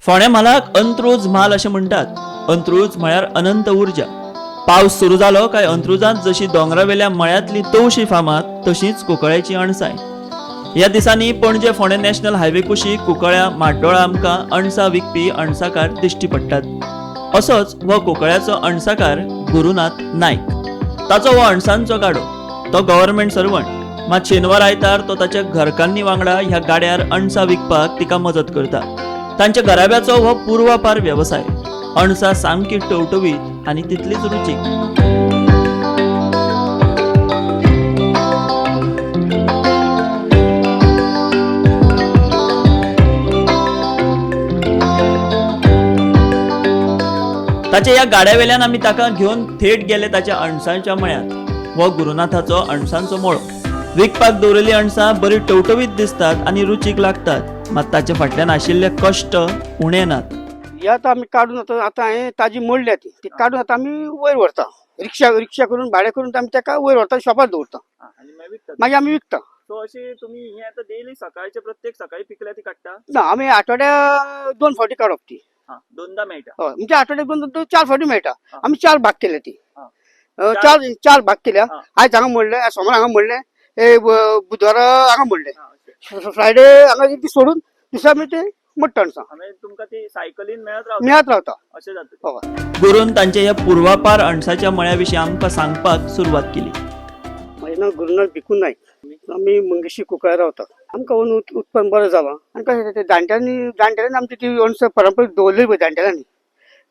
फोण्या म्हालाक अंत्रूज म्हाल अशें म्हणटात। अंत्रूज म्हळ्यार अनंत उर्जा। पावस सुरू जालो काय अंत्रुजांत जशी दोंगरावेल्या मळ्यांतली तवशी फामाद तशीच कुंकळ्याची अणसाय। ह्या दिसांनी पणजे फोंडे नॅशनल हायवे कुशीक कुंकळ्या माड्डोळा आमकां अणसां विकपी अणसाकार दिश्टी पडटात। असोच हो कुंकळ्याचो अणसाकार गुरुनाथ नायक। ताचो हो अणसांचो गाडो। तो गव्हर्नमेंट सर्वंट, मात शेनवार आयतार तो ताच्या घरकान्नी वांगडा ह्या गाड्यार अणसां विकपाक तिका मजत करता। तांच्या घराब्याचो हो पूर्वापार व्यवसाय। अणसां सामकी टवटवीत आनी तितलीच रुचीक। ताच्या ह्या गाड्यावेल्यान आमी ताका घेवन थेट गेले ताच्या अणसांच्या मळ्यांत। हो गुरुनाथाचो अणसांचो मळो। विकपाक दवरिल्लीं अणसां बरी टवटवीत दिसतात आनी रुचीक लागतात, मात ताचे फाटल्यान आशिल्ले कश्ट उणे नात। ही आता आम्ही काढून आता हे ताजी मोडल्या ती काढून आता आम्ही वयर व्हरता। रिक्षा करून भाडे करून आम्ही ताका वयर व्हरता, शॉपार दवरता, मागीर आम्ही विकता। सो अशी तुम्ही हे आता डेली सकाळचे प्रत्येक सकाळी पिकल्या ती काडटा? ना, आम्ही आठवड्या 2 फावटी काडप ती। दोनदा मेळटा? हय, म्हणजे आठवड्याक 4 फावटी मेळटा। आम्ही 4 भाग केले ती। 4 भाग केल्या। आयज हांगा मोडले, सोमार हांगा मोडले, बुधवार हांगा मोडले, फ्रायडे हांगा ती सोडून दुसऱ्या आमी ते मोडटा अणसां। तुमका ती सायकलीन मेळत रावता अशें जाता। हय। गुरून तांच्या ह्या पूर्वापार अणसाच्या मळ्याविशीं आमकां सांगपाक सुरवात केली। म्हजें नांव गुरुनाथ भिकू नायक। आमी मंगेशी कुंकळ्या रावता। आमकां उत्पन्न बरें जालां आनी कशें ते जाणटेल्यांनी आमची ती अणसां परंपरा दवरली पळय जाणटेल्यांनी,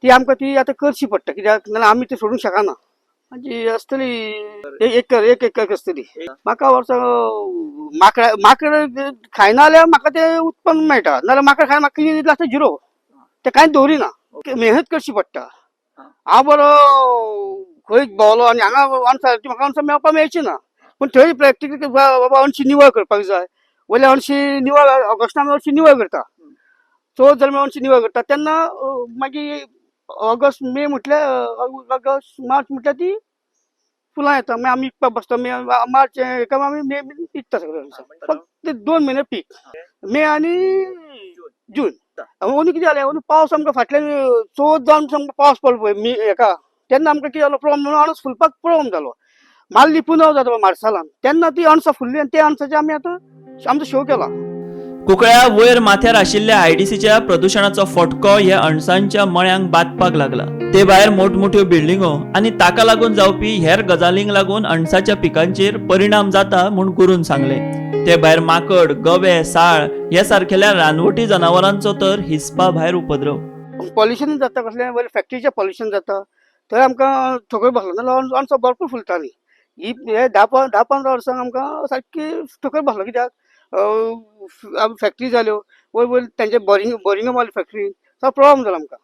ती आमकां ती आतां करची पडटा, कित्याक नाल्यार आमी ती सोडूंक शकना। म्हणजे असतली एक एकर असतली। म्हाका वर्सा माकड खायना जाल्यार म्हाका ते उत्पन्न मेळटा, नाल्यार माकड खायना म्हाका कितें लागता झिरो, ते कांयच दवरिना। मेहनत करची पडटा। हांव बरो खंय भोंवलो आनी हांगा म्हाका अणसां मेळपाक मेळची ना, पूण थंय प्रॅक्टिकल बाबा अणशी निवळ करपाक जाय। वयल्या अणशी निवळ ऑगस्टान अणशी निवळ करता, चवथ जाल्यार अणशी निवळ करता, तेन्ना मागीर ऑगस्ट मे म्हटल्यार ऑगस्ट मार्च म्हटल्यार ती फुलां येता, मागीर आमी विकपाक बसता। मार्च हेका आमी मे विकता सगळे अणसां। फक्त 2 म्हयने पीक, मे आनी जून। अंदू कितें जालें, अंदू पावस आमकां फाटल्या चवथ जावन सामको पावस पडलो पळय मे हेका, तेन्ना आमकां कितें जालो प्रॉब्लम, अणस फुलपाक प्रॉब्लम जालो। माल्ली पुनव जाता मार्सालान, तेन्ना ती अणसां फुल्ली आनी त्या अणसाचे आमी आतां आमचो शो केला। कुंकळ्या वयर माथ्यार आशिल्ल्या आयडीसीच्या प्रदूषणाचो फटको ह्या अणसांच्या मळ्यांक बादपाक लागला। ते भायर मोठमोठ्यो बिल्डिंगो आनी ताका लागून जावपी हेर गजालींक लागून अणसाच्या पिकांचेर परिणाम जाता म्हूण गुरून सांगले। ते भायर माकड, गवे, साळ ह्या सारकेल्या रानवटी जनावरांचो तर हिसपा भायर उपद्रव। पॉल्युशन जाता, कसलें फॅक्टरीचें पॉल्युशन जाता, थंय आमकां थकय बसलो, नाल्यार अणसां भरपूर फुलताली। ही हे 10-15 वर्सांक आमकां सारकी थकय बसलो, कित्याक फॅक्टरी जाल्यो, वयर तेंचे बोरिंग मारली फॅक्टरी, सगळो प्रॉब्लम जालो आमकां।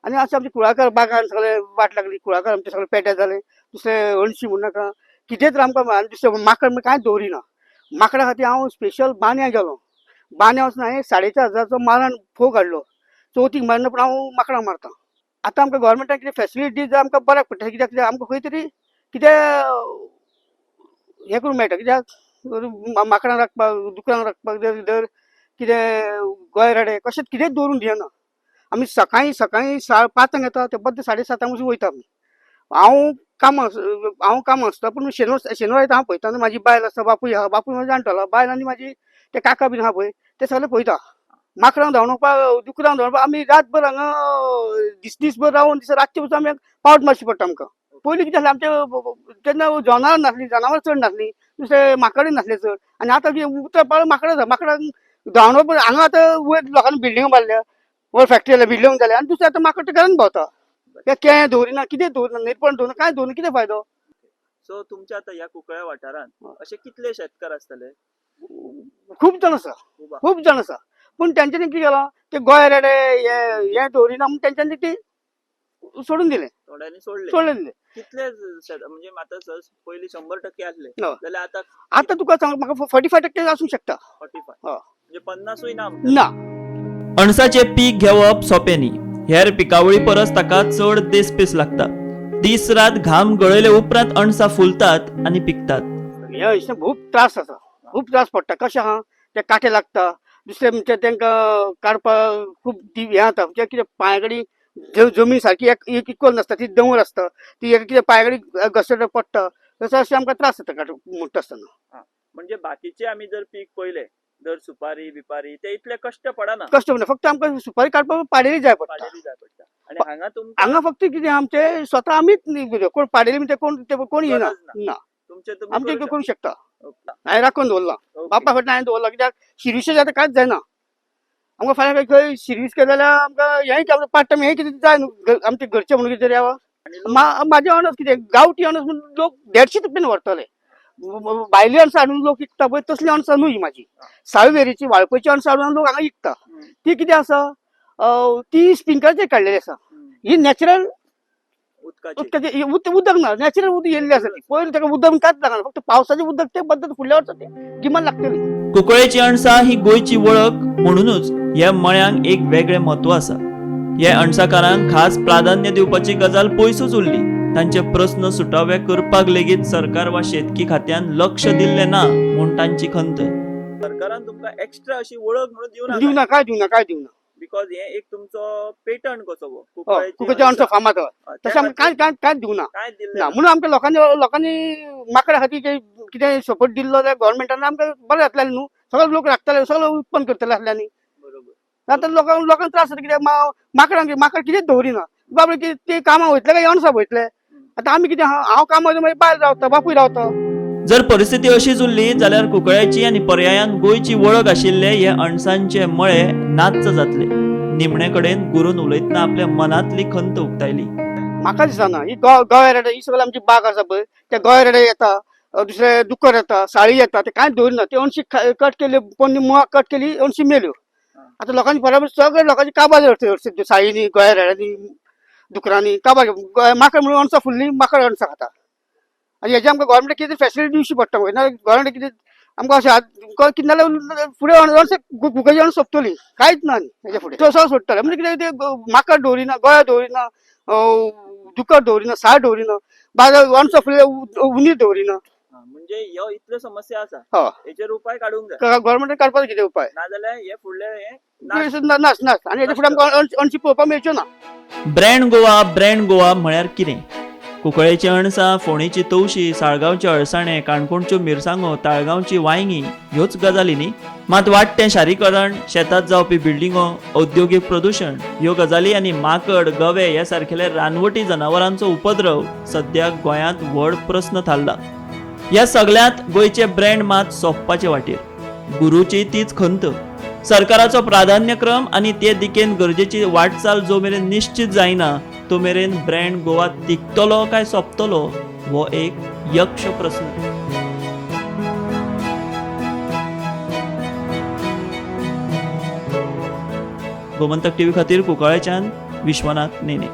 आनी अशें आमचे कुळागर बागान सगळे वाट लागली, कुळागर आमचे सगळे पेड्यार जाले। दुसरे अणशी म्हूण नाका, कितें तर आमकां दुसरें माकड कांय दवरिना। माकडा खातीर हांव स्पेशल बान्या गेलो। बान्या वचून हांवें 4,500 मारण फोग हाडलो। चवथीक मारना, पूण हांव माकडां मारता। आतां आमकां गव्हर्मेंटान कितें फॅसिलिटी दिता आमकां बऱ्याक पडटा, कित्याक आमकां खंय तरी कितें हें करूंक मेळटा, कित्याक माकडां राखपाक, दुकरांक राखपाक धर कितें गोंय राडे कशेंच कितेंच दवरूंक दिना। आमी सकाळीं 5:00 येता, ते बद्द 7:30 वचून वयता आमी। हांव कामां आसता, पूण शेनवार येता हांव पळयता न्हू, म्हाजी बायल आसा, बापूय आहा, बापूय म्हाजो जाणटलो, बायल आनी म्हाजी ते काका बीन आहा पळय, ते सगळे पळयता। माकडांक धांवणोवपाक, दुकरांक धांवणोवपाक आमी रातभर हांगा दीसभर रावन रातचे वचून आमी पावट मारची पडटा आमकां। पयलीं कितें जालें, आमचे तेन्ना जनावरां नासलीं, जनावरां चड नासलीं, दुसरे माकडूय नासले चड, आनी आतां उतर पाळ माकडांक धांवणोवप। हांगा आतां वयर लोकांनी बिल्डिंग बांदल्या, वयर फॅक्टरी जाल्या, बिल्डिंग जाल्या, आनी दुसरे आतां माकड घरान भोंवता। केळें दवरिना, कितें दवरिना, निरपण दवरिना, कांय दवरिना, कितें फायदो? सो तुमच्या आता ह्या कुंकळ्या वाठारांत असे कितले शेतकार आसतले? खूब जाण आसा, पूण तेंच्यांनी कितें केलां, ते गोंय रेडे हे दवरिना म्हूण तेंच्यांनी ती सोडून दिले, थोड्यांनी सोडले दिले। कितले म्हणजे आता पयलीं 100% आसले, जाल्यार आतां तुका सांग, म्हाका 45% आसूंक शकता। 45 म्हणजे 50य ना। अणसाचे पीक घेवप सोंपें न्ही। हेर पिकावळी परस ताका चड देस्पेस लागता। दीस रात घाम गळयले उपरांत अणसां फुलतात आनी पिकतात। हे खूब त्रास आसा, खूब त्रास पडटा। कशें आहा, ते कांटे लागता, दुसरे म्हणजे तांकां काडपाक खूब हें जाता म्हणजे कितें पांया कडेन जमीन सारकी एक इक्वल नासता ती दोंगर आसता ती कितें पांया कडेन घसरत पडटा तसो अशें आमकां त्रास जाता म्हणटा आसतना. म्हणजे बाकीचे आमी जर पीक पळयले जर सुपारी बिपारी ते इतले कश्ट पडना कष्ट म्हणटा फक्त आमकां सुपारी काडपाक पाडेली जाय पडटा. पाडेली जाय पडटा आणि हांगा तुमकां हांगा फक्त कितें आमचे स्वता आमीच न्ही कोण पाडेली म्हणजे कोण येना गरज ना. ना तुमचे तुमी आमचे करूं करूंक शकता. शकता. हांवें राखून दवरला ओके. बापा फाटल्यान हांवें दवरला कित्याक शिरीशें जाता कांयच जायना आमकां फाल्यां खंय शिरीश केलें जाल्यार आमकां हें आमकां पार्ट टायम हें कितें जाय न्हू आमचे घरचे म्हणून कितें तरी आणि लोक म्हाजें अणस कितें गांवठी अणस म्हणून लोक 150 रुपयान व्हरतले भायली अणसां हाडून लोक विकता पळय तसली अणसां न्हू ही म्हाजी साळवेरेची वाळपयची अणसां हाडून लोक हांगा विकता ती कितें आसा ती स्प्रिंकलरचेर काडलेली आसा ही नॅचरल उदकाची उदक ना नॅचरल उदक येयल्ली आसा ती पयलीं ताका उदक कांयच लागना फक्त पावसाचें उदक ते बद्दल फुडल्या वर्सा ते गिमान लागतली. कुंकळ्ळेची अणसां ही गोंयची वळख म्हणूनच ह्या मळ्यांक एक वेगळें म्हत्व आसा. ह्या अणसाकारांक खास प्राधान्य दिवपाची गजाल पयसूच उरली. तांचे प्रस्न सुटावे करपाक लेगीत सरकार वा शेतकी खात्यान लक्ष दिल्लें ना म्हूण तांची खंत. सरकारान तुमकां एक्स्ट्रा अशी वळख म्हणून दिवना काय दिवना बिकॉज हे एक तुमचो पेटर्न कसो कुकरचे अणसां फामाद तशें आमकां कांयच दिवना काय ना दिल्लें म्हणून आमच्या लोकांनी माकडा खातीर कितें सपोर्ट दिल्लो जाल्यार गव्हर्मेंटान आमकां बरें जातलें न्हू सगळे लोक राखतले सगळे उत्पन्न करतले आसल्यानी बरोबर आतां लोकांक त्रास जाता कित्याक माकड कितेंच दवरिना बाबा ते कामां वयतले काय अणसां वयतले आतां आमी कितें हांव कामां वयता मागीर बायल रावता बापूय रावता. जर परिस्थिती अशीच उरली जाल्यार कुंकळ्ळेची आनी पर्यायान गोंयची वळख आशिल्ले हे अणसांचे मळे नाच्च जातले. निमणे कडेन गुरून उलयतना आपल्या मनांतली खंत उक्तायली. म्हाका दिसना ही गोंय ही सगळी आमची बाग आसा पळय त्या गोंय येता दुसरे दुकर येता साळी येता ते कांयच दवरिना ते अणशी कट केली पोन्नी मुळाक कट केली अणशी मेल्यो. आतां लोकांनी बरोबर सगळे लोकांची काबार हरशी साळीनी गोंय रेड्यांनी दुकरांनी काबार माकड म्हणून अणसां फुल्ली माकड अणसां खाता आनी हेजे आमकां गव्हर्मेंट कितें फॅसिलिटी दिवची पडटा पळय ना गव्हर्मेंट कितें आमकां अशें कितें जाल्यार फुडें अणसां कुकरची अणस सोंपतली कांयच ना न्ही हेजे फुडें सगळें सोडटले म्हणजे कितें ते माकड दवरिना गोंय दवरिना दुकर दवरिना साळ दवरिना बाजार अणसां फुल्ले उंदीर दवरिना म्हणजे ह्यो इतल्यो समस्या आसा हय हेचेर उपाय काडूंक जाय गव्हर्मेंटान काडपाचो कितें उपाय नाजाल्यार हे फुडले नाच आनी हेजे फुडें आमकां अणशी पळोवपाक मेळच्यो ना. ब्रँड गोवा म्हळ्यार कितें? कुंकळ्ळेची अणसां, फोणेची तवशी, साळगांवचे अळसाणे, काणकोणच्यो मिरसांगो, ताळगांवची वांयगी ह्योच गजाली न्ही. मात वाडटें शारीकरण, शेतांत जावपी बिल्डिंगो, औद्योगीक प्रदूशण ह्यो गजाली आनी माकड गवे ह्या सारकेले रानवटी जनावरांचो उपद्रव सद्याक गोंयांत व्हड प्रस्न थारला. ह्या सगळ्यांत गोंयचे ब्रँड मात सोंपपाचे वाटेर. गुरूची तीच खंत. सरकाराचो प्राधान्यक्रम आनी ते दिकेन गरजेची वाटचाल जो मेरेन निश्चित जायना तो मेरेन ब्रँड गोवा तिगतलो काय सोंपतलो हो एक यक्ष प्रस्न. गोमंतक टीव्ही खातीर कुंकळ्ळेच्यान विश्वनाथ नेने.